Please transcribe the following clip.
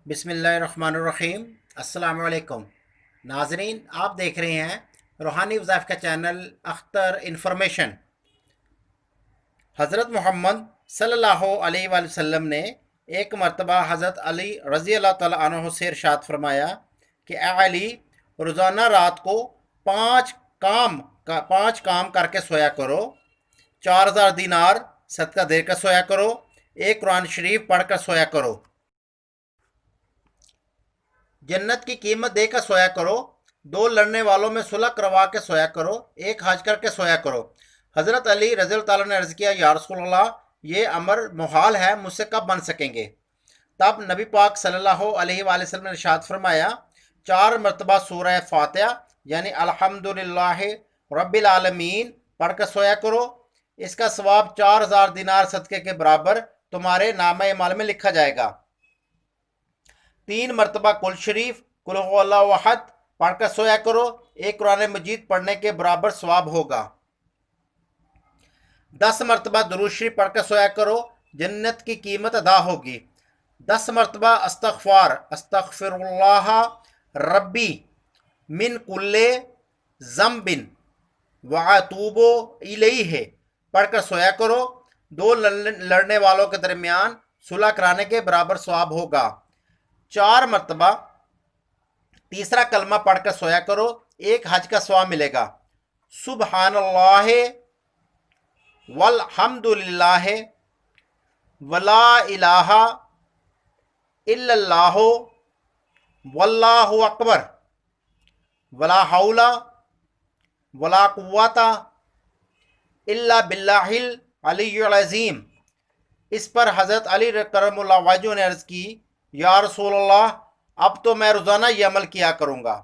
بسم اللہ الرحمن الرحیم۔ السلام علیکم ناظرین، آپ دیکھ رہے ہیں روحانی وظائف کا چینل اختر انفارمیشن۔ حضرت محمد صلی اللہ علیہ وآلہ وسلم نے ایک مرتبہ حضرت علی رضی اللہ تعالیٰ عنہ سے ارشاد فرمایا کہ اے علی، روزانہ رات کو پانچ کام کر کے سویا کرو۔ 4000 دینار صدقہ دے کر سویا کرو، ایک قرآن شریف پڑھ کر سویا کرو، جنت کی قیمت دے کر سویا کرو، دو لڑنے والوں میں صلح کروا کے سویا کرو، ایک حج کر کے سویا کرو۔ حضرت علی رضی اللہ تعالیٰ نے عرض کیا، یا رسول اللہ، یہ امر محال ہے، مجھ سے کب بن سکیں گے؟ تب نبی پاک صلی اللہ علیہ وآلہ وسلم نے ارشاد فرمایا، 4 مرتبہ سورہ فاتحہ یعنی الحمدللہ رب العالمین پڑھ کر سویا کرو، اس کا ثواب 4000 دینار صدقے کے برابر تمہارے نامہ اعمال میں لکھا جائے گا۔ 3 مرتبہ کل شریف قل هو اللہ احد پڑھ کر سویا کرو، ایک قرآن مجید پڑھنے کے برابر ثواب ہوگا۔ 10 مرتبہ درود شریف پڑھ کر سویا کرو، جنت کی قیمت ادا ہوگی۔ 10 مرتبہ استغفر اللہ ربی من کل ذنب واتوب الیہ پڑھ کر سویا کرو، دو لڑنے والوں کے درمیان صلح کرانے کے برابر ثواب ہوگا۔ 4 مرتبہ تیسرا کلمہ پڑھ کر سویا کرو، ایک حج کا ثواب ملے گا۔ سبحان اللہ والحمد للہ ولا الہ الا اللہ واللہ اکبر ولا حول ولا قوت الا باللہ العلی العظیم۔ اس پر حضرت علی کرم اللہ وجہ نے عرض کی، یا رسول اللہ، اب تو میں روزانہ یہ عمل کیا کروں گا۔